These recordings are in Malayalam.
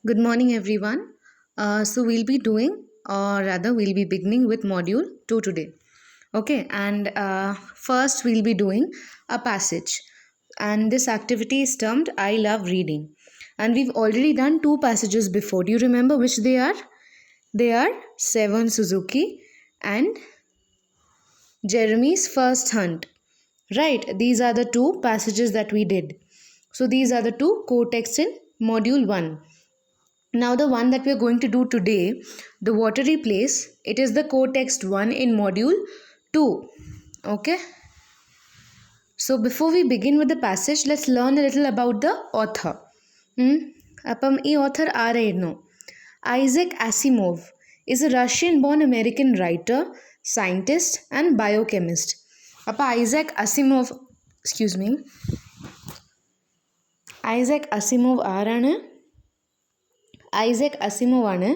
Good morning, everyone. We'll be doing, or rather, we'll be beginning with module 2 today. Okay, and first, we'll be doing a passage. And this activity is termed I Love Reading. And we've already done two passages before. Do you remember which they are? They are Seven Suzuki and Jeremy's First Hunt. Right, these are the two passages that we did. So, these are the two core texts in module 1. Now the one that we are going to do today, the watery place, it is the core text 1 in module 2. Okay. So before we begin with the passage, let's learn a little about the author. അപ്പം ഈ author ആരായിരുന്നു? Isaac Asimov is a Russian-born American writer, scientist and biochemist. അപ്പോൾ Isaac Asimov ആരാണ്? Isaac Asimov ആണ്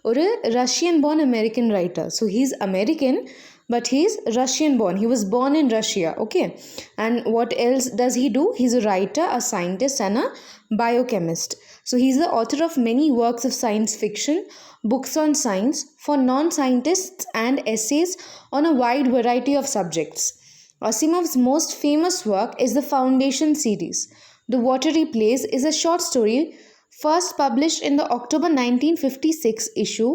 ഒരു Russian born American writer. So he's American but he's Russian born. He was born in Russia. Okay. And what else does he do? He's a writer, a scientist and a biochemist. So he's the author of many works of science fiction, books on science for non-scientists and essays on a wide variety of subjects. Asimov's most famous work is the Foundation series. The Watery Place is a short story first published in the October 1956 issue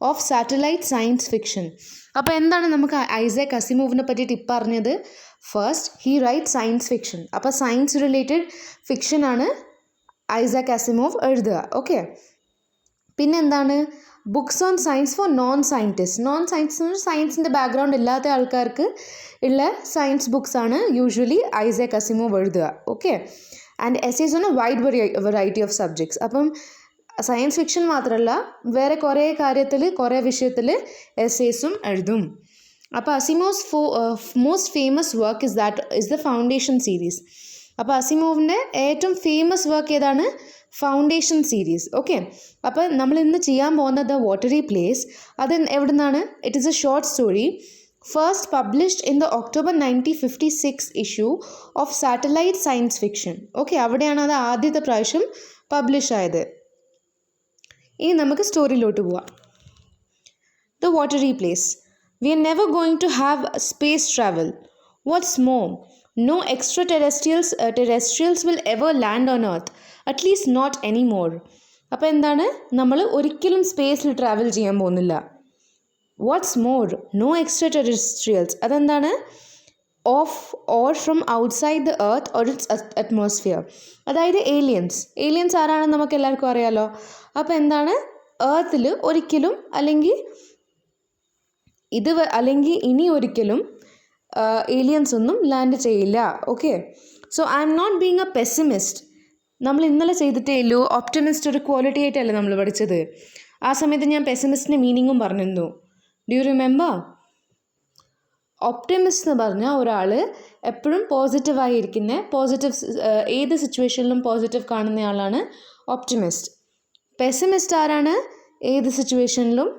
of Satellite Science Fiction. അപ്പോൾ എന്താണ് നമുക്ക് ഐസാക് അസിമോവിനെ പറ്റിയിട്ട് ഇപ്പം അറിഞ്ഞത്? First, he write science fiction. അപ്പോൾ സയൻസ് റിലേറ്റഡ് ഫിക്ഷനാണ് ഐസാക് അസിമോവ് എഴുതുക. ഓക്കെ. പിന്നെന്താണ്? Books on science for non scientist. Non science സയൻസിൻ്റെ ബാക്ക്ഗ്രൗണ്ട് ഇല്ലാത്ത ആൾക്കാർക്ക് ഉള്ള സയൻസ് ബുക്സാണ് യൂഷ്വലി ഐസാക് അസിമോവ് എഴുതുക. Okay. And essays on a wide variety of subjects. അപ്പം സയൻസ് ഫിക്ഷൻ മാത്രമല്ല, വേറെ കുറേ കാര്യത്തിൽ കുറേ വിഷയത്തിൽ എസ്സേസും എഴുതും. അപ്പോൾ Asimov's most famous work is the foundation series. അപ്പോൾ അസിമോവിൻ്റെ ഏറ്റവും ഫേമസ് വർക്ക് ഏതാണ്? Foundation series. ഓക്കെ. അപ്പോൾ നമ്മൾ ഇന്ന് ചെയ്യാൻ പോകുന്ന ദ വാട്ടറി പ്ലേസ്, അത് എവിടെ നിന്നാണ്? It is A short story first published in the October 1956 issue of Satellite Science Fiction. Okay, അവിടെയാണ് അത് ആദ്യത്തെ പ്രാവശ്യം പബ്ലിഷ് ആയത്. ഇനി നമുക്ക് സ്റ്റോറിയിലോട്ട് പോവാം. The Watery Place. We are never going to have space travel. What's more, no terrestrials will ever land on Earth. At least not anymore. അപ്പോൾ എന്താണ്? നമ്മൾ ഒരിക്കലും സ്പേസിൽ ട്രാവൽ ചെയ്യാൻ പോകുന്നില്ല. What's more, no extra terrestrials. അതെന്താണ്? Of or from outside the earth or its atmosphere. അതായത് ഏലിയൻസ് ആരാണെന്ന് നമുക്ക് എല്ലാവർക്കും അറിയാലോ. അപ്പോൾ എന്താണ്? എർത്തിൽ ഒരിക്കലും അല്ലെങ്കിൽ ഇനി ഒരിക്കലും ഏലിയൻസ് ഒന്നും ലാൻഡ് ചെയ്യില്ല. Okay. So I M not being a pessimist. നമ്മൾ ഇന്നലെ ചെയ്തിട്ടേ ഉള്ളൂ. ഓപ്റ്റിമിസ്റ്റ് ഒരു ക്വാളിറ്റി ആയിട്ടല്ലേ നമ്മൾ പഠിച്ചത്. ആ സമയത്ത് ഞാൻ പെസിമിസ്റ്റിൻ്റെ മീനിങ്ങും പറഞ്ഞിരുന്നു. Do you remember? ഓപ്റ്റിമിസ്റ്റ് എന്ന് പറഞ്ഞാൽ ഒരാൾ എപ്പോഴും പോസിറ്റീവായിരിക്കുന്ന, ഏത് സിറ്റുവേഷനിലും പോസിറ്റീവ് കാണുന്ന ആളാണ് ഓപ്റ്റിമിസ്റ്റ്. പെസിമിസ്റ്റ് ആരാണ്? ഏത് സിറ്റുവേഷനിലും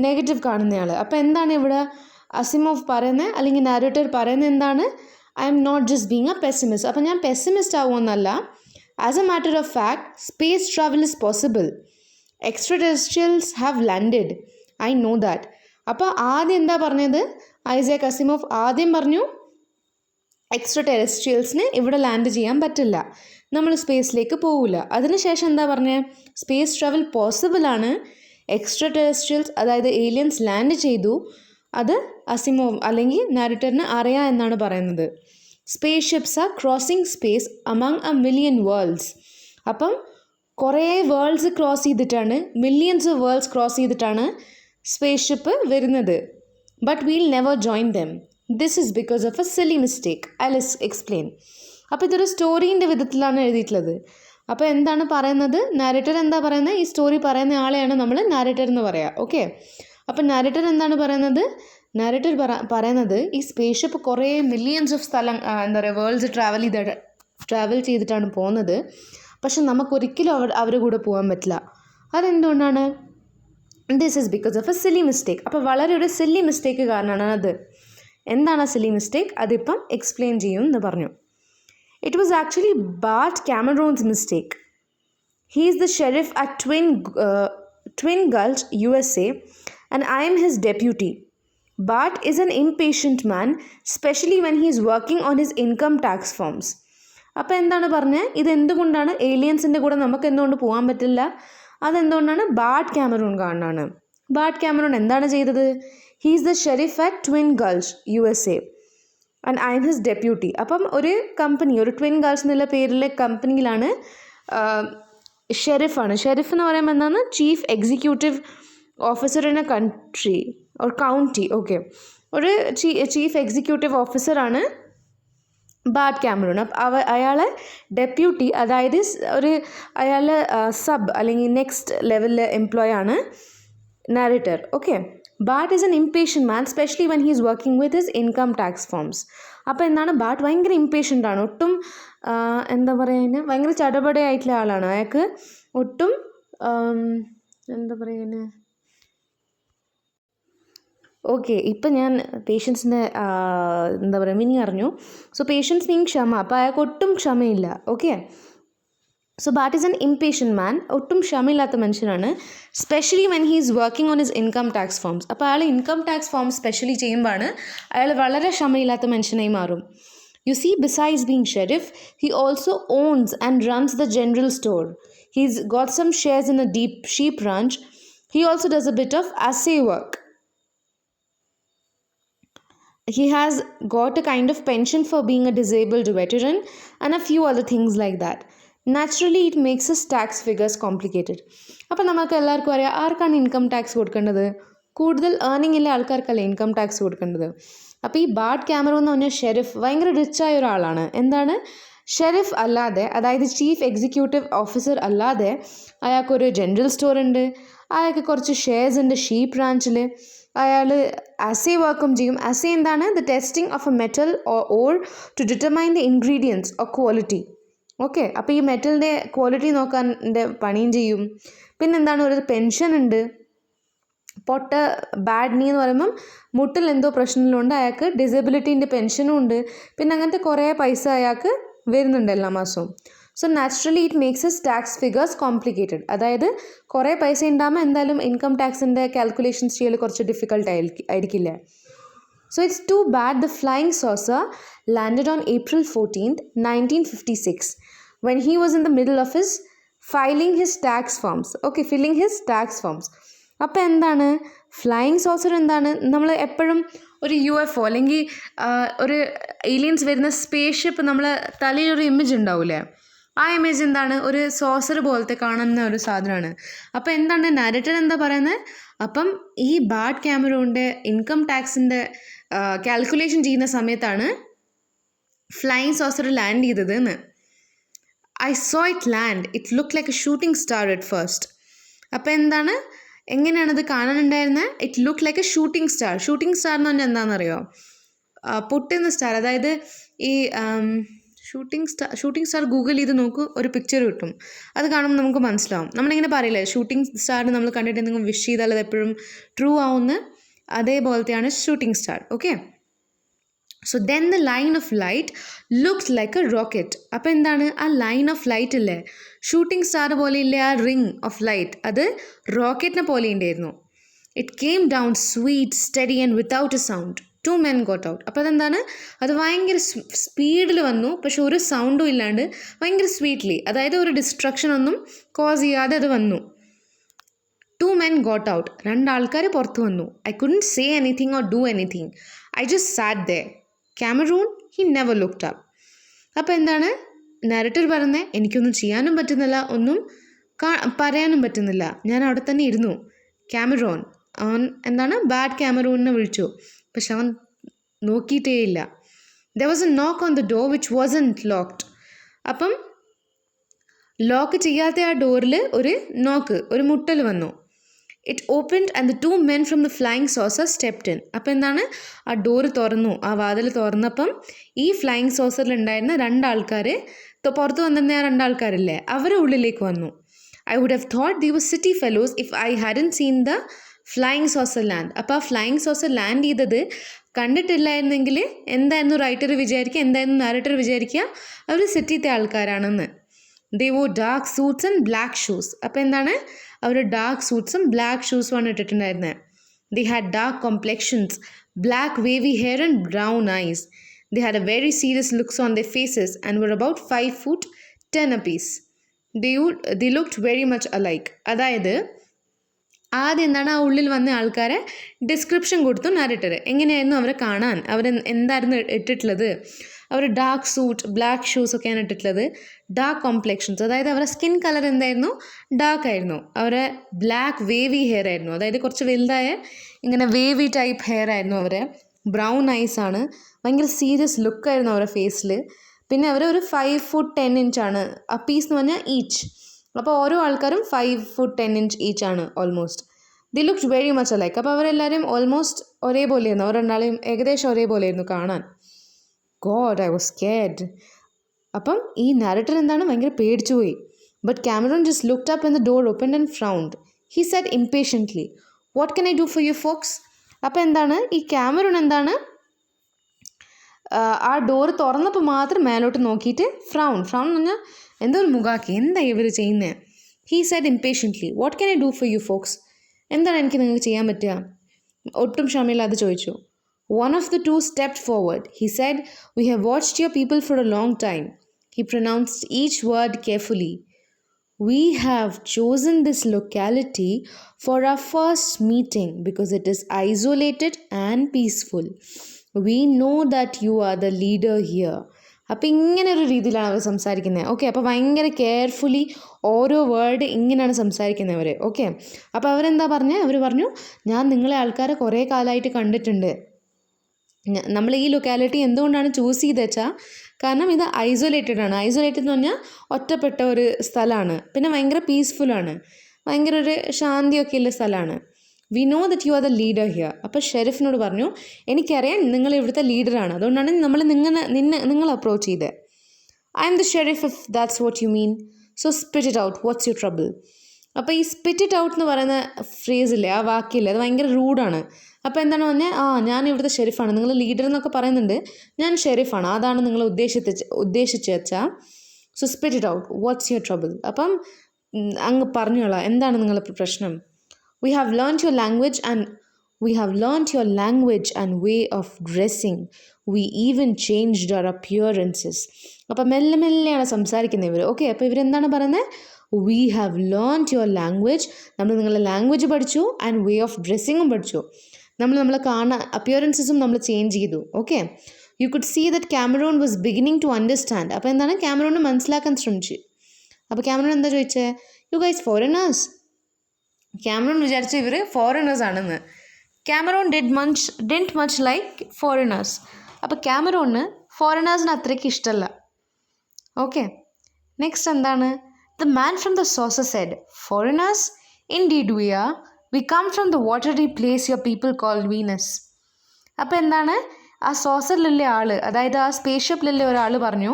നെഗറ്റീവ് കാണുന്നയാൾ. അപ്പോൾ എന്താണ് ഇവിടെ അസിമോവ് പറയുന്നത്, അല്ലെങ്കിൽ നാരേറ്റർ പറയുന്നത് എന്താണ്? I M not just being a pessimist. അപ്പോൾ ഞാൻ പെസിമിസ്റ്റ് ആവുമെന്നല്ല. As a matter of fact, space travel is possible. Extra terrestrials have landed. I know that. അപ്പോൾ ആദ്യം എന്താ പറഞ്ഞത്? ഐസാക് അസിമോവ് ആദ്യം പറഞ്ഞു എക്സ്ട്രാ ടെറസ്ട്രിയൽസിന് ഇവിടെ ലാൻഡ് ചെയ്യാൻ പറ്റില്ല, നമ്മൾ സ്പേസിലേക്ക് പോകില്ല. അതിനുശേഷം എന്താ പറഞ്ഞത്? സ്പേസ് ട്രാവൽ പോസിബിൾ ആണ്. എക്സ്ട്രാ ടെറസ്ട്രിയൽസ്, അതായത് ഏലിയൻസ് ലാൻഡ് ചെയ്തു. അത് അസിമോവ് അല്ലെങ്കിൽ നാരേറ്ററിന് അറിയാം എന്നാണ് പറയുന്നത്. Spaceships are crossing space among a million worlds. അപ്പം കുറേ വേൾഡ്സ് ക്രോസ് ചെയ്തിട്ടാണ്, മില്യൺസ് ഓഫ് വേൾഡ്സ് ക്രോസ് ചെയ്തിട്ടാണ് സ്പേസ് ഷിപ്പ് വരുന്നത്. But we'll never join them. This is because of a silly mistake. I will explain. അപ്പോൾ ഇതൊരു സ്റ്റോറീൻ്റെ വിധത്തിലാണ് എഴുതിയിട്ടുള്ളത്. അപ്പോൾ എന്താണ് പറയുന്നത്? നാരേറ്റർ എന്താ പറയുന്നത്? ഈ സ്റ്റോറി പറയുന്ന ആളെയാണ് നമ്മൾ നാരേറ്റർ എന്ന് പറയുക. ഓക്കെ. അപ്പോൾ നാരേറ്റർ എന്താണ് പറയുന്നത്? നാരേറ്റർ പറയുന്നത് ഈ സ്പേസ് ഷിപ്പ് കുറേ മില്യൺസ് ഓഫ് വേൾഡ്സ് ട്രാവൽ ചെയ്തിട്ടാണ് പോകുന്നത്. പക്ഷെ നമുക്കൊരിക്കലും അവരുടെ കൂടെ പോകാൻ പറ്റില്ല. അതെന്തുകൊണ്ടാണ്? This is because of a silly mistake. അപ്പോൾ വളരെ ഒരു സില്ലി മിസ്റ്റേക്ക് കാരണമാണ് അത്. എന്താണ് ആ സില്ലി മിസ്റ്റേക്ക്? അതിപ്പം എക്സ്പ്ലെയിൻ ചെയ്യും എന്ന് പറഞ്ഞു. It was actually Bart Cameron's mistake. He is the sheriff at Twin Gulch, USA, and I am his deputy. Bart is an impatient man, especially when he is working on his income tax forms. അപ്പോൾ എന്താണ് പറഞ്ഞത്? ഇതെന്തുകൊണ്ടാണ് ഏലിയൻസിൻ്റെ കൂടെ നമുക്ക് എന്തുകൊണ്ട് പോകാൻ പറ്റില്ല? അതെന്തുകൊണ്ടാണ്? ബാർട്ട് കാമറൂൺ കാണാനാണ്. ബാർട്ട് കാമറൂൺ എന്താണ് ചെയ്തത്? He is the sheriff at Twin Gulch, USA, and I'm his deputy. അപ്പം ഒരു കമ്പനി, ഒരു ട്വിൻ ഗൾച്ച് എന്നുള്ള പേരിലെ കമ്പനിയിലാണ് ഷെരീഫാണ്. ഷെരീഫ് എന്ന് പറയുമ്പോൾ എന്താണ്? Chief executive officer in a country or county. Okay, ഒരു ചീഫ് എക്സിക്യൂട്ടീവ് ഓഫീസറാണ് ബാർട്ട് കാമറൂൺ. അയാളെ ഡെപ്യൂട്ടി, അതായത് അയാളെ സബ് അല്ലെങ്കിൽ നെക്സ്റ്റ് ലെവലിലെ എംപ്ലോയി ആണ് narrator. Okay, Bart is an impatient man, specially when he is working with his income tax forms. അപ്പോൾ എന്താണ്? ബാർട്ട് ഭയങ്കര ഇംപേഷ്യൻ്റ് ആണ്. ഒട്ടും എന്താ പറയുക, ഭയങ്കര ചടപടയായിട്ടുള്ള ആളാണ്. അയാൾക്ക് ഒട്ടും എന്താ പറയുക. ഓക്കെ, ഇപ്പം ഞാൻ പേഷ്യൻസിൻ്റെ എന്താ പറയുക മീനിങ് അറിഞ്ഞു. സോ പേഷ്യൻസ് മീൻ ക്ഷമ. അപ്പോൾ അയാൾക്ക് ഒട്ടും ക്ഷമയില്ല. Okay, so Bart is an impatient man, ഒട്ടും ക്ഷമയില്ലാത്ത മനുഷ്യനാണ്. Specially when he is working on his income tax forms. അപ്പോൾ അയാൾ ഇൻകം ടാക്സ് ഫോംസ് സ്പെഷ്യലി ചെയ്യുമ്പോഴാണ് അയാൾ വളരെ ക്ഷമയില്ലാത്ത മനുഷ്യനായി മാറും. You see, besides being sheriff, he also owns and runs the general store. He's got some shares in a deep sheep ranch. He also does a bit of assay work. He has got a kind of pension for being a disabled veteran and a few other things like that. Naturally, it makes his tax figures complicated. അപ്പോൾ നമുക്ക് എല്ലാവർക്കും അറിയാം, ആർക്കാണ് ഇൻകം ടാക്സ് കൊടുക്കേണ്ടത്? കൂടുതൽ ഏർണിംഗ് ഉള്ള ആൾക്കാർക്കല്ലേ ഇൻകം ടാക്സ് കൊടുക്കേണ്ടത്. അപ്പോൾ ഈ ബാർട്ട് കാമറൂൺ എന്ന് പറഞ്ഞ ഷെരീഫ് ഭയങ്കര റിച്ചായ ഒരാളാണ്. എന്താണ്? ഷെരീഫ് അല്ലാതെ, അതായത് ചീഫ് എക്സിക്യൂട്ടീവ് ഓഫീസർ അല്ലാതെ അയാൾക്കൊരു ജനറൽ സ്റ്റോർ ഉണ്ട്, അയാൾക്ക് കുറച്ച് ഷെയർസ് ഉണ്ട് ഷീപ്പ് റാഞ്ചിൽ, അയാൾ അസേ വർക്കും ചെയ്യും. അസേ എന്താണ്? The testing of a metal or to determine the ingredients or quality. Okay, അപ്പോൾ ഈ മെറ്റലിൻ്റെ ക്വാളിറ്റി നോക്കാൻ പണിയും ചെയ്യും. പിന്നെന്താണ്? ഒരു പെൻഷൻ ഉണ്ട്. ബാഡ് നീ എന്ന് പറയുമ്പം മുട്ടിൽ എന്തോ പ്രശ്നങ്ങളുണ്ട്, അയാൾക്ക് ഡിസബിലിറ്റീൻ്റെ പെൻഷനും ഉണ്ട്. പിന്നെ അങ്ങനത്തെ കുറേ പൈസ അയാൾക്ക് വരുന്നുണ്ട് എല്ലാ മാസവും. So naturally it makes his tax figures complicated. അതായത് കുറേ പൈസ ഉണ്ടാകുമ്പോൾ എന്തായാലും ഇൻകം ടാക്സിൻ്റെ കാൽക്കുലേഷൻസ് ചെയ്യൽ കുറച്ച് ഡിഫിക്കൽട്ട് ആയിരിക്കില്ല. So it's too bad the flying saucer landed on April 14th, 1956 when he was in the middle of his filing his tax forms. Okay, filling his tax forms. അപ്പോൾ എന്താണ് ഫ്ലൈയിങ് സോസർ? എന്താണ്? നമ്മൾ എപ്പോഴും ഒരു UFO അല്ലെങ്കിൽ ഒരു ഏലിയൻസ് വരുന്ന സ്പേസ് ഷിപ്പ് നമ്മളെ തലയിലൊരു ഇമേജ് ഉണ്ടാവില്ലേ? ആ ഇമേജ് എന്താണ്? ഒരു സോസർ പോലത്തെ കാണുന്ന ഒരു സാധനമാണ്. അപ്പോൾ എന്താണ് നാരേറ്റർ എന്താ പറയുന്നത്? അപ്പം ഈ ബാർട്ട് കാമറൂണിൻ്റെ ഇൻകം ടാക്സിൻ്റെ കാൽക്കുലേഷൻ ചെയ്യുന്ന സമയത്താണ് ഫ്ലൈയിങ് സോസർ ലാൻഡ് ചെയ്തത് എന്ന്. I saw it land. It looked like a shooting star at first. അപ്പോൾ എന്താണ്? എങ്ങനെയാണത് കാണാനുണ്ടായിരുന്നത്? It look like a shooting star. Shooting star എന്ന് പറഞ്ഞാൽ എന്താണെന്നറിയോ? പൊട്ടുന്ന സ്റ്റാർ. അതായത് ഈ ഷൂട്ടിംഗ് സ്റ്റാർ ഗൂഗിൾ ചെയ്ത് നോക്കൂ, ഒരു പിക്ചർ കിട്ടും. അത് കാണുമ്പോൾ നമുക്ക് മനസ്സിലാവും. നമ്മളിങ്ങനെ പറയില്ലേ, ഷൂട്ടിംഗ് സ്റ്റാർ നമ്മൾ കണ്ടിട്ട് എന്തെങ്കിലും വിഷ് ചെയ്താൽ അത് എപ്പോഴും ട്രൂ ആവുന്ന, അതേപോലത്തെയാണ് shooting star. Okay, so then the line of light looks like a rocket. അപ്പോൾ എന്താണ്? ആ ലൈൻ ഓഫ് ലൈറ്റ് ഇല്ലേ, ഷൂട്ടിംഗ് സ്റ്റാർ പോലെ ഇല്ലേ ആ റിങ് ഓഫ് ലൈറ്റ്, അത് റോക്കറ്റിനെ പോലെ ഉണ്ടായിരുന്നു. It came down sweet, study and without A sound. 2 men got out. അപ്പോൾ അതെന്താണ്? അത് ഭയങ്കര സ്പീഡിൽ വന്നു, പക്ഷെ ഒരു സൗണ്ടും ഇല്ലാണ്ട് ഭയങ്കര സ്വീറ്റ്ലി, അതായത് ഒരു ഡിസ്ട്രക്ഷൻ ഒന്നും കോസ് ചെയ്യാതെ അത് വന്നു. 2 men got out. 2 ആൾക്കാർ പുറത്ത് വന്നു. I couldn't say anything or do anything. I just sat there. Cameroon, he never looked up. അപ്പോൾ എന്താണ് നാരേറ്റർ പറഞ്ഞത്? എനിക്കൊന്നും ചെയ്യാനും പറ്റുന്നില്ല, ഒന്നും പറയാനും പറ്റുന്നില്ല, ഞാൻ അവിടെ തന്നെ ഇരുന്നു. കാമറൂൺ, അവൻ എന്താണ് ബാർട്ട് കാമറൂണിനെ വിളിച്ചു, പക്ഷെ അവൻ നോക്കിയിട്ടേ ഇല്ല. There was a knock on the door which wasn't locked. അപ്പം ലോക്ക് ചെയ്യാത്ത ആ ഡോറിൽ ഒരു മുട്ടൽ വന്നു. It opened and the 2 men from the flying saucer stepped in. അപ്പോൾ എന്താണ്? ആ ഡോറ് തുറന്നു, ആ വാതിൽ തുറന്നപ്പം ഈ ഫ്ലൈയിങ് സോസറിൽ ഉണ്ടായിരുന്ന 2 ആൾക്കാർ, പുറത്ത് വന്നിരുന്ന ആ 2 ആൾക്കാരില്ലേ, അവരെ ഉള്ളിലേക്ക് വന്നു. I would have thought they were city fellows if I hadn't seen the flying saucer land. അപ്പോൾ ആ ഫ്ലൈയിങ് സോസർ ലാൻഡ് ചെയ്തത് കണ്ടിട്ടില്ലായിരുന്നെങ്കിൽ എന്തായിരുന്നു റൈറ്റർ വിചാരിക്കുക, എന്തായിരുന്നു നാരേറ്റർ വിചാരിക്കുക? അവർ സിറ്റിത്തെ ആൾക്കാരാണെന്ന്. They wore dark suits and black shoes. അപ്പോൾ എന്താണ്, അവർ ഡാർക്ക് സൂട്ട്സും ബ്ലാക്ക് ഷൂസുമാണ് ഇട്ടിട്ടുണ്ടായിരുന്നത്. They had dark complexions, black wavy hair and brown eyes. They had a very serious looks on their faces and were about 5'10" apiece. They looked very much alike. അതായത് ആദ്യം എന്താണ്, ആ ഉള്ളിൽ വന്ന ആൾക്കാരെ ഡിസ്ക്രിപ്ഷൻ കൊടുത്തു നരേറ്റർ. എങ്ങനെയായിരുന്നു അവരെ കാണാൻ, അവർ എന്തായിരുന്നു ഇട്ടിട്ടുള്ളത്. അവർ ഡാർക്ക് സൂട്ട്, ബ്ലാക്ക് ഷൂസ് ഒക്കെയാണ് ഇട്ടിട്ടുള്ളത്. ഡാർക്ക് കോംപ്ലെക്ഷൻസ്, അതായത് അവരുടെ സ്കിൻ കളർ എന്തായിരുന്നു, ഡാർക്ക് ആയിരുന്നു. അവരെ ബ്ലാക്ക് വേവി ഹെയർ ആയിരുന്നു, അതായത് കുറച്ച് വലുതായ ഇങ്ങനെ വേവി ടൈപ്പ് ഹെയർ ആയിരുന്നു അവരെ. ബ്രൗൺ ഐസ് ആണ്, ഭയങ്കര സീരിയസ് ലുക്കായിരുന്നു അവരുടെ ഫേസിൽ. പിന്നെ അവർ ഒരു 5'10" ആണ്. അപ്പീസ് എന്ന് പറഞ്ഞാൽ ഈച്ച്. അപ്പോൾ ഓരോ ആൾക്കാരും 5'10" ഈച്ച് ആണ് almost. They looked very much alike. അപ്പോൾ അവരെല്ലാവരും ഓൾമോസ്റ്റ് ഒരേപോലെയായിരുന്നു, അവർ രണ്ടാളെയും ഏകദേശം ഒരേപോലെയായിരുന്നു കാണാൻ. God, I was scared. അപ്പം ഈ നാരേറ്റർ എന്താണ്, ഭയങ്കര പേടിച്ചു പോയി. But Cameron just looked up when the door opened and frowned. He said impatiently, "What can I do for you folks?" അപ്പോൾ എന്താണ്, ഈ Cameron എന്താണ്, ആ ഡോറ് തുറന്നപ്പോൾ മാത്രം മേലോട്ട് നോക്കിയിട്ട് ഫ്രൗൺ എന്ന് പറഞ്ഞാൽ എന്തോ ഒരു മുഖാക്കി, എന്താ ഇവർ ചെയ്യുന്നത്. He said impatiently, "What can I do for you folks?" എന്താണ് എനിക്ക് നിങ്ങൾക്ക് ചെയ്യാൻ പറ്റുക. ഒട്ടും ക്ഷമയില്ല അത് ചോദിച്ചു. One of the two stepped forward. He said, "We have watched your people for a long time." He pronounced each word carefully. "We have chosen this locality for our first meeting because it is isolated and peaceful. We know that you are the leader here." അപ്പോൾ ഇങ്ങനെ ഒരു രീതിയിലാണ് അവർ സംസാരിക്കുന്നത്. ഓക്കെ, അപ്പോൾ ഭയങ്കര കെയർഫുള്ളി ഓരോ വേർഡ് ഇങ്ങനെയാണ് സംസാരിക്കുന്നവർ. ഓക്കെ, അപ്പോൾ അവരെന്താ പറഞ്ഞത്, അവർ പറഞ്ഞു, ഞാൻ നിങ്ങളെ ആൾക്കാരെ കുറേ കാലമായിട്ട് കണ്ടിട്ടുണ്ട്. നമ്മൾ ഈ ലൊക്കാലിറ്റി എന്തുകൊണ്ടാണ് ചൂസ് ചെയ്ത് വെച്ചാൽ, കാരണം ഇത് ഐസൊലേറ്റഡ് ആണ്. ഐസൊലേറ്റഡ് എന്ന് പറഞ്ഞാൽ ഒറ്റപ്പെട്ട ഒരു സ്ഥലമാണ്, പിന്നെ ഭയങ്കര പീസ്ഫുള്ളാണ്, ഭയങ്കര ഒരു ശാന്തിയൊക്കെ ഉള്ള സ്ഥലമാണ്. We know that you are the leader here. അപ്പോൾ ഷെരീഫിനോട് പറഞ്ഞു, എനിക്കറിയാം നിങ്ങൾ ഇവിടുത്തെ ലീഡറാണ്, അതുകൊണ്ടാണ് നമ്മൾ നിങ്ങൾ അപ്രോച്ച് ചെയ്തത്. I am the sheriff if that's what you mean, so spit it out, what's your trouble. അപ്പോൾ ഈ സ്പിറ്റ് ഇറ്റ് ഔട്ട് എന്ന് പറയുന്ന ഫ്രേസില്ലേ, ആ വാക്കില്ലേ, അത് ഭയങ്കര റൂഡാണ്. അപ്പോൾ എന്താണ് പറഞ്ഞാൽ, ഞാൻ ഇവിടുത്തെ ഷെരീഫാണ്, നിങ്ങൾ ലീഡർ എന്നൊക്കെ പറയുന്നുണ്ട്, ഞാൻ ഷെരീഫാണ്, അതാണ് നിങ്ങൾ ഉദ്ദേശിച്ച് വെച്ചാൽ, so spit it out, what's your trouble. അപ്പം അങ്ങ് പറഞ്ഞോളാം, എന്താണ് നിങ്ങളുടെ പ്രശ്നം. We have learnt your language and way of dressing. We even changed our appearances. അപ്പോൾ മെല്ലെ മെല്ലെയാണ് സംസാരിക്കുന്നത് ഇവർ. ഓക്കെ, അപ്പോൾ ഇവരെന്താണ് പറയുന്നത്, we have learnt your language, നമ്മൾ നിങ്ങളുടെ ലാംഗ്വേജ് പഠിച്ചു, ആൻഡ് വേ ഓഫ് ഡ്രസ്സിങ്ങും പഠിച്ചു. നമ്മൾ അപ്പിയറൻസസും നമ്മൾ ചേഞ്ച് ചെയ്തു. Okay, you could see that Cameron was beginning to understand. അപ്പോൾ എന്താണ്, Cameron മനസ്സിലാക്കാൻ ശ്രമിച്ചു. അപ്പോൾ Cameron എന്താ ചോദിച്ചത്, യു ഗൈസ് ഫോറിനേഴ്സ്. Cameron വിചാരിച്ചു ഇവർ ഫോറിനേഴ്സ് ആണെന്ന്. Cameron didn't much like foreigners. അപ്പോൾ Cameronന് ഫോറിനേഴ്സിന് അത്രയ്ക്ക് ഇഷ്ടമല്ല. ഓക്കെ, നെക്സ്റ്റ് എന്താണ്, the man from the saucer said, "Foreigners? Indeed we are. We come from the watery place your people call Venus." അപ്പോൾ എന്താണ്, ആ സോസറിലുള്ള ആൾ, അതായത് ആ സ്പേസ് ഷിപ്പിലുള്ള ഒരാൾ പറഞ്ഞു,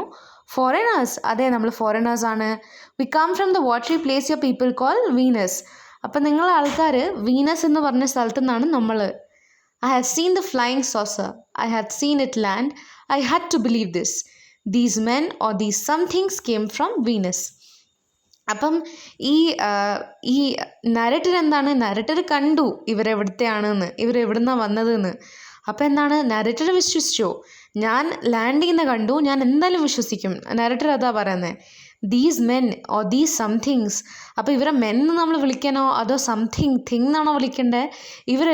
ഫോറിനേഴ്സ്, അതെ നമ്മൾ ഫോറിനേഴ്സ് ആണ്. We come from the watery place your people call Venus. അപ്പം നിങ്ങളെ ആൾക്കാർ വീനസ് എന്ന് പറഞ്ഞ സ്ഥലത്തു നിന്നാണ് നമ്മൾ. I have seen the flying saucer. I had seen it land. I had to believe this. These men or these somethings came from Venus. അപ്പം ഈ നരേറ്റർ എന്താണ്, നരേറ്റർ കണ്ടു ഇവരെവിടുത്തെയാണെന്ന്, ഇവരെവിടുന്നാണ് വന്നതെന്ന്. അപ്പം എന്താണ്, നരേറ്റർ വിശ്വസിച്ചോ, ഞാൻ ലാൻഡ് ചെയ്യുന്ന കണ്ടു, ഞാൻ എന്തായാലും വിശ്വസിക്കും. നരേറ്റർ അതാ പറയുന്നത്, these men or these somethings. അപ്പോൾ ഇവരെ മെൻ എന്ന് നമ്മൾ വിളിക്കണോ അതോ സംതിങ് തിങ് എന്നാണോ വിളിക്കേണ്ടത്. ഇവർ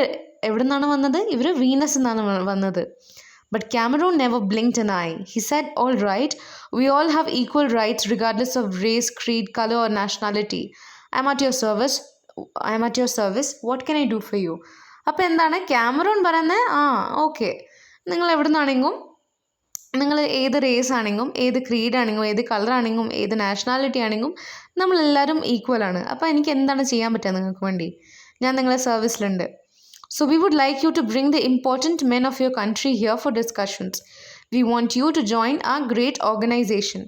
എവിടെ നിന്നാണ് വന്നത്, ഇവർ വീനസ് എന്നാണ് വന്നത്. But Cameron never blinked an eye. He said, "All right, we all have equal rights regardless of race, creed, color or nationality. I am at your service. What can I do for you?" അപ്പോൾ എന്താണ് Cameron പറയുന്നത്, ഓക്കെ, നിങ്ങൾ എവിടെ നിന്നാണെങ്കിലും, നിങ്ങൾ ഏത് റേസ് ആണെങ്കിലും, ഏത് ക്രീഡ് ആണെങ്കിലും, ഏത് കളർ ആണെങ്കിലും, ഏത് നാഷണാലിറ്റി ആണെങ്കിലും, നമ്മളെല്ലാവരും ഈക്വലാണ്. അപ്പോൾ എനിക്ക് എന്താണ് ചെയ്യാൻ പറ്റുക നിങ്ങൾക്ക് വേണ്ടി, ഞാൻ നിങ്ങളെ സർവീസിലുണ്ട്. So we would like you to bring the important men of your country here for discussions. We want you to join our great organization.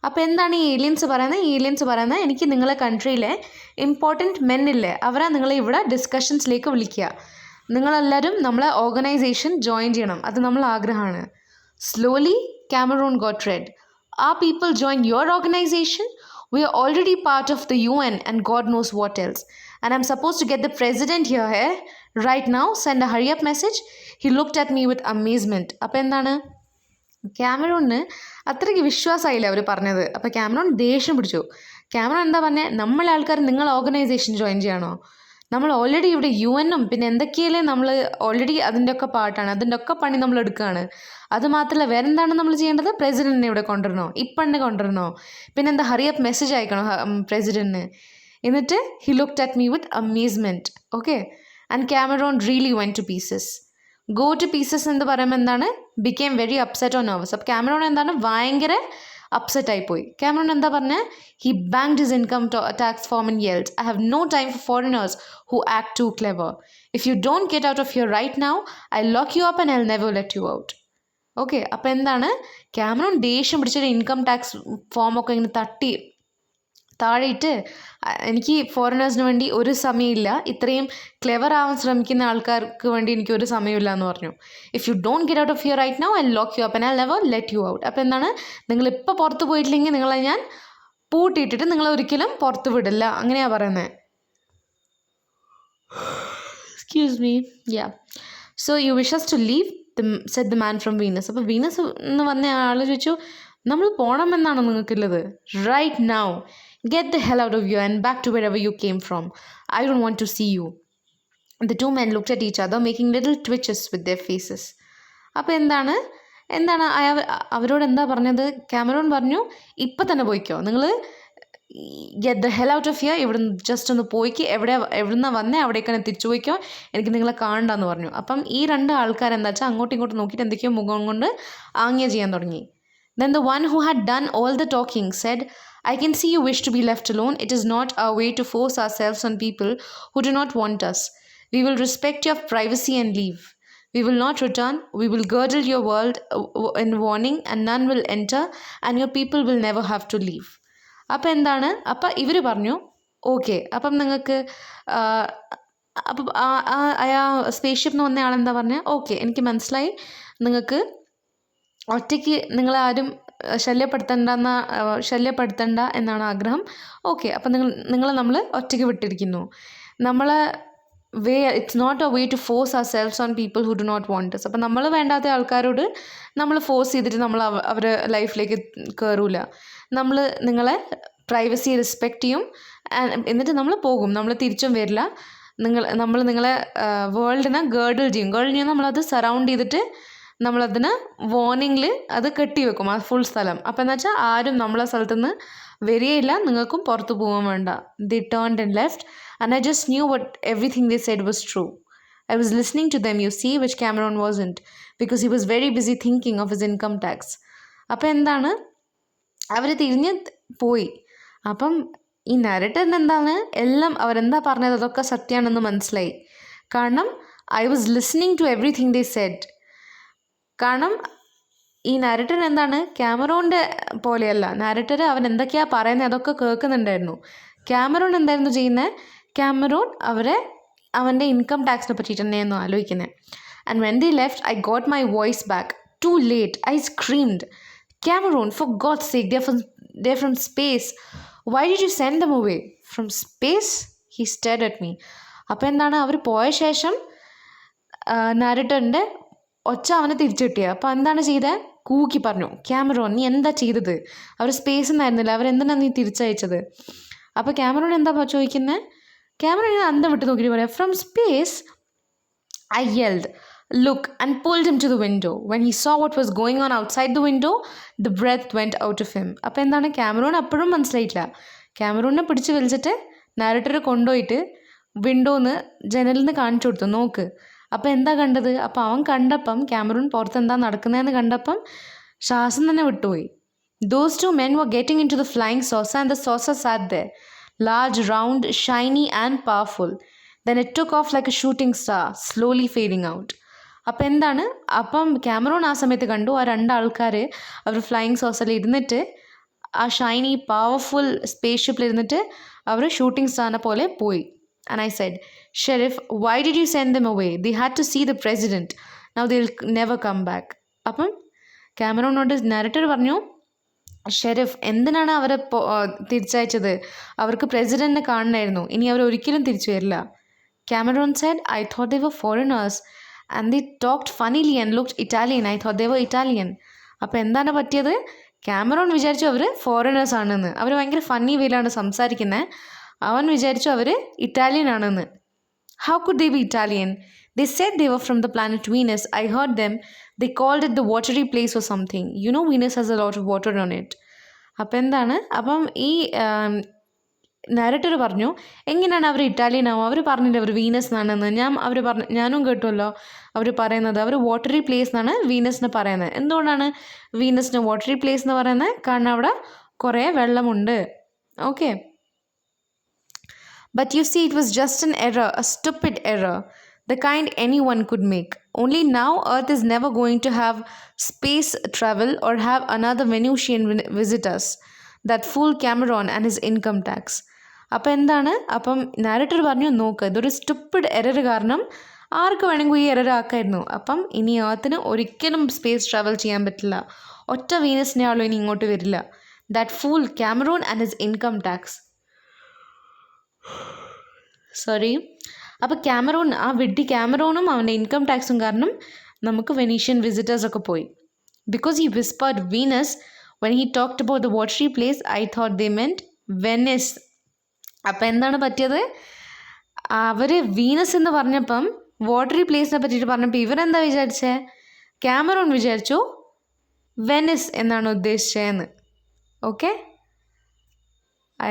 അപ്പോൾ എന്താണ് ഈ ഏലിയൻസ് പറയുന്നത്, എനിക്ക് നിങ്ങളെ കൺട്രിയിലെ ഇമ്പോർട്ടൻറ്റ് മെൻ ഇല്ലേ, അവരെ നിങ്ങളെ ഇവിടെ ഡിസ്കഷൻസിലേക്ക് വിളിക്കുക. നിങ്ങളെല്ലാവരും നമ്മളെ ഓർഗനൈസേഷൻ ജോയിൻ ചെയ്യണം, അത് നമ്മൾ ആഗ്രഹമാണ്. Slowly Cameron got red. Our people join your organization? We are already part of the UN and God knows what else. And I'm supposed to get the president here, eh? Right now, send a hurry up message. He looked at me with amazement. അപ്പോൾ എന്താണ്, ക്യാമറൂണിന് അത്രയ്ക്ക് വിശ്വാസമായില്ല അവർ പറഞ്ഞത്. അപ്പോൾ ക്യാമറൂൺ ദേഷ്യം പിടിച്ചു. ക്യാമറൂൺ എന്താ പറഞ്ഞത്, നമ്മളെ ആൾക്കാർ നിങ്ങൾ ഓർഗനൈസേഷൻ ജോയിൻ ചെയ്യണോ? നമ്മൾ ഓൾറെഡി ഇവിടെ UN-ഉം പിന്നെ എന്തൊക്കെയല്ലേ നമ്മൾ ഓൾറെഡി അതിൻ്റെ ഒക്കെ പാർട്ടാണ്, അതിൻ്റെ ഒക്കെ പണി നമ്മൾ എടുക്കുകയാണ്. അത് മാത്രമല്ല വേറെ എന്താണ് നമ്മൾ ചെയ്യേണ്ടത്, പ്രസിഡന്റിനെ ഇവിടെ കൊണ്ടുവരണോ, ഇപ്പണ്ണെ കൊണ്ടുവരണോ, പിന്നെ എന്താ ഹറിയപ്പ് മെസ്സേജ് അയക്കണോ പ്രസിഡന്റിന്. എന്നിട്ട് he looked at me with amazement. Okay, and Cameron really went to pieces. Go to pieces എന്ന് പറയുമ്പോൾ എന്താണ്, became very upset or nervous. അപ്പോൾ ക്യാമറോൺ എന്താണ്, ഭയങ്കര അപ്സെറ്റ് ആയിപ്പോയി. ക്യാമറോൺ എന്താ പറഞ്ഞത്, he banged his income tax form and yelled, I have no time for foreigners who act too clever. If you don't get out of here right now I lock you up and I will never let you out. Okay, അപ്പോൾ എന്താണ്, ക്യാമറോൺ ദേഷ്യം പിടിച്ചൊരു ഇൻകം ടാക്സ് ഫോമൊക്കെ ഇങ്ങനെ തട്ടി താഴെയിട്ട്, എനിക്ക് ഫോറിനേഴ്സിന് വേണ്ടി ഒരു സമയമില്ല, ഇത്രയും ക്ലെവർ ആവാൻ ശ്രമിക്കുന്ന ആൾക്കാർക്ക് വേണ്ടി എനിക്ക് ഒരു സമയമില്ല എന്ന് പറഞ്ഞു. If you don't get out of here right now I lock you up and I will never let you out. അപ്പോൾ എന്താണ്, നിങ്ങളിപ്പോൾ പുറത്ത് പോയിട്ടില്ലെങ്കിൽ നിങ്ങളെ ഞാൻ പൂട്ടിയിട്ടിട്ട് നിങ്ങളെ ഒരിക്കലും പുറത്ത് വിടില്ല, അങ്ങനെയാണ് പറയുന്നത്. Excuse me, yeah. So you wish us to leave, said the man from Venus. അപ്പോൾ വീനസ് എന്ന് വന്ന ആൾ ചോദിച്ചു, നമ്മൾ പോകണമെന്നാണോ നിങ്ങൾക്കുള്ളത്? Right now get the hell out of here and back to wherever you came from. I don't want to see you. The two men looked at each other, making little twitches with their faces. അപ്പോൾ എന്താണ് അവരോട് എന്താ പറഞ്ഞത്, ക്യാമറോൺ പറഞ്ഞു, ഇപ്പം തന്നെ പോയിക്കോ, നിങ്ങൾ get the hell out of here, ഇവിടെ ജസ്റ്റ് ഒന്ന് പോയിക്ക്, എവിടുന്ന് വന്നേ അവിടേക്കാണ് തിരിച്ചു പോയിക്കോ, എനിക്ക് നിങ്ങളെ കാണണ്ടെന്ന് പറഞ്ഞു. അപ്പം ഈ രണ്ട് ആൾക്കാരെന്താ വെച്ചാൽ അങ്ങോട്ടും ഇങ്ങോട്ടും നോക്കിയിട്ട് എന്തൊക്കെയോ മുഖം കൊണ്ട് ആംഗ്യ ചെയ്യാൻ തുടങ്ങി. Then the one who had done all the talking said, I can see you wish to be left alone. It is not our way to force ourselves on people who do not want us. We will respect your privacy and leave. We will not return. We will girdle your world in warning and none will enter and your people will never have to leave. അപ്പോൾ എന്താണ്, അപ്പം ഇവർ പറഞ്ഞു ഓക്കെ. അപ്പം നിങ്ങൾക്ക് അപ്പം സ്പേസ് ഷിപ്പ് എന്ന് വന്ന ആളെന്താ പറഞ്ഞത്, ഓക്കെ എനിക്ക് മനസ്സിലായി, നിങ്ങൾക്ക് ഒറ്റയ്ക്ക് നിങ്ങളാരും ശല്യപ്പെടുത്തണ്ട എന്നാണ് ആഗ്രഹം. ഓക്കെ, അപ്പം നിങ്ങളെ നമ്മൾ ഒറ്റയ്ക്ക് വിട്ടിരിക്കുന്നു. നമ്മളെ it's not a way to force ourselves on people who do not want us. അപ്പം നമ്മൾ വേണ്ടാത്ത ആൾക്കാരോട് നമ്മൾ ഫോഴ്സ് ചെയ്തിട്ട് നമ്മൾ അവരുടെ ലൈഫിലേക്ക് കയറൂല. നമ്മൾ നിങ്ങളെ പ്രൈവസി റെസ്പെക്റ്റ് ചെയ്യും, എന്നിട്ട് നമ്മൾ പോകും, നമ്മൾ തിരിച്ചും വരില്ല. നമ്മൾ നിങ്ങളെ വേൾഡിനെ ഗേർഡിൽ ചെയ്യും. നമ്മളത് സറൗണ്ട് ചെയ്തിട്ട് നമ്മളതിന് വാർണിങ്ങിൽ അത് കെട്ടിവെക്കും, ആ ഫുൾ സ്ഥലം. അപ്പം എന്ന് വെച്ചാൽ ആരും നമ്മളെ സ്ഥലത്തുനിന്ന് വരികയില്ല, നിങ്ങൾക്കും പുറത്ത് പോകാൻ വേണ്ട. They turned and left and I just knew what everything they said was true. I was listening to them, you see, which Cameron wasn't, because he was very busy thinking of his income tax. അപ്പം എന്താണ്, അവർ തിരിഞ്ഞ് പോയി. അപ്പം ഈ നരേറ്ററിന് എന്താണ്, എല്ലാം അവരെന്താ പറഞ്ഞത് അതൊക്കെ സത്യമാണെന്ന് മനസ്സിലായി. കാരണം I was listening to everything they said. കാരണം ഈ നാരേറ്റർ എന്താണ്, ക്യാമറോണിൻ്റെ പോലെയല്ല. നാരേറ്റർ അവൻ എന്തൊക്കെയാണ് പറയുന്നത് അതൊക്കെ കേൾക്കുന്നുണ്ടായിരുന്നു. ക്യാമറോൺ എന്തായിരുന്നു ചെയ്യുന്നത്, ക്യാമറോൺ അവൻ്റെ ഇൻകം ടാക്സിനെ പറ്റിയിട്ട് തന്നെയായിരുന്നു ആലോചിക്കുന്നത്. And when they left I got my voice back. To late I screamed, Cameron, for God's sake, they're from space. Why did you send them away? From space? He stared at me. അപ്പോൾ എന്താണ്, അവർ പോയ ശേഷം നാരേറ്ററിൻ്റെ ഒച്ച അവനെ തിരിച്ചു കിട്ടിയത്. അപ്പോൾ എന്താണ് ചെയ്തത്, കൂക്കി പറഞ്ഞു, ക്യാമറോൺ നീ എന്താ ചെയ്തത്, അവർ സ്പേസിൽ നിന്നായിരുന്നില്ല, അവരെന്തിനാണ് നീ തിരിച്ചയച്ചത്. അപ്പോൾ ക്യാമറോൺ എന്താ ചോദിക്കുന്നത്, ക്യാമറോൺ അന്തം വിട്ട് നോക്കിയിട്ട് പറയാം, from space. I yelled, look, and pulled him to the window. When he saw what was going on outside the window, the breath went out of him. അപ്പോൾ എന്താണ്, ക്യാമറോൺ അപ്പോഴും മനസ്സിലായിട്ടില്ല. ക്യാമറോണിനെ പിടിച്ച് വലിച്ചിട്ട് നാരേറ്റർ കൊണ്ടുപോയിട്ട് വിൻഡോന്ന് ജനലിൽ നിന്ന് കാണിച്ചു കൊടുത്തു, നോക്ക്. അപ്പോൾ എന്താ കണ്ടത്, അപ്പോൾ അവൻ കണ്ടപ്പം ക്യാമറൂൺ പുറത്ത് എന്താ നടക്കുന്നതെന്ന് കണ്ടപ്പം ശ്വാസം തന്നെ വിട്ടുപോയി. Those two men were getting into the flying saucer and the saucer sat there, large, round, shiny and powerful. Then it took off like a shooting star, slowly fading out. അപ്പം എന്താണ്, അപ്പം ക്യാമറൂൺ ആ സമയത്ത് കണ്ടു ആ രണ്ടാൾക്കാർ അവർ ഫ്ലൈയിങ് സോസറിൽ ഇരുന്നിട്ട് ആ ഷൈനി പവർഫുൾ സ്പേസ് ഷിപ്പിലിരുന്നിട്ട് അവർ ഷൂട്ടിംഗ് സ്റ്റാറിനെ പോലെ പോയി. And I said, Sheriff, why did you send them away? They had to see the president. Now they'll never come back. അപ്പം ക്യാമറോണോട് നാരേറ്റർ പറഞ്ഞു, ഷെരിഫ് എന്തിനാണ് അവരെ തിരിച്ചയച്ചത്? അവർക്ക് പ്രസിഡന്റിനെ കാണണമായിരുന്നു. ഇനി അവർ ഒരിക്കലും തിരിച്ചു വരില്ല. Cameron said, I thought they were foreigners and they talked funnily and looked Italian. I thought they were Italian. അപ്പോൾ എന്താണ് പറ്റിയത്? ക്യാമറോൺ വിചാരിച്ചു അവർ ഫോറിനേഴ്സ് ആണെന്ന്. അവർ ഭയങ്കര ഫണ്ണി വേയിലാണ് സംസാരിക്കുന്നത്. അവൻ വിചാരിച്ചു അവർ ഇറ്റാലിയൻ ആണെന്ന്. How could they be Italian? They said they were from the planet Venus. I heard them. They called it the watery place or something. You know Venus has a lot of water on it. അപ്പം ഈ നരേറ്റർ പറഞ്ഞു എങ്ങനെയാണ് അവർ ഇറ്റാലിയൻ ആവും? അവർ പറഞ്ഞില്ല അവർ വീനസ് എന്നാണെന്ന്. ഞാനും കേട്ടുമല്ലോ അവർ പറയുന്നത്. അവർ വാട്ടറി പ്ലേസ് എന്നാണ് വീനസിന് പറയുന്നത്. എന്തുകൊണ്ടാണ് വീനസിന് വാട്ടറി പ്ലേസ് എന്ന് പറയുന്നത്? കാരണം അവിടെ കുറേ വെള്ളമുണ്ട്. Okay. But you see, it was just an error, a stupid error, the kind anyone could make. Only now Earth is never going to have space travel or have another Venusian visit us. That fool Cameron and his income tax. അപ്പം നാരേറ്റർ പറഞ്ഞു നോക്ക്, ഇതൊരു സ്റ്റുപ്പിഡ് എറർ കാരണം ആർക്ക് വേണമെങ്കിൽ ഈ എറർ ആക്കായിരുന്നു. അപ്പം ഇനി ഏർത്തിന് ഒരിക്കലും സ്പേസ് ട്രാവൽ ചെയ്യാൻ പറ്റില്ല. ഒറ്റ വീനസിനെ ആളോ ഇനി ഇങ്ങോട്ട് വരില്ല. That fool Cameron and his income tax. Sorry. അപ്പോൾ ക്യാമറോൺ, ആ വിഡ്ഢി ക്യാമറോണും അവൻ്റെ ഇൻകം ടാക്സും കാരണം നമുക്ക് വെനീഷ്യൻ വിസിറ്റേഴ്സൊക്കെ പോയി. Because he whispered Venus when he talked about the watery place, I thought they meant Venice. അപ്പം എന്താണ് പറ്റിയത്? അവർ വീനസ് എന്ന് പറഞ്ഞപ്പം വാട്ടറി പ്ലേസിനെ പറ്റിയിട്ട് പറഞ്ഞപ്പോൾ ഇവരെന്താ വിചാരിച്ചേ? ക്യാമറോൺ വിചാരിച്ചു വെനിസ് എന്നാണ് ഉദ്ദേശിച്ചതെന്ന്. Okay.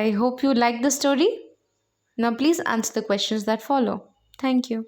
I hope you like the story. Now please answer the questions that follow. Thank you.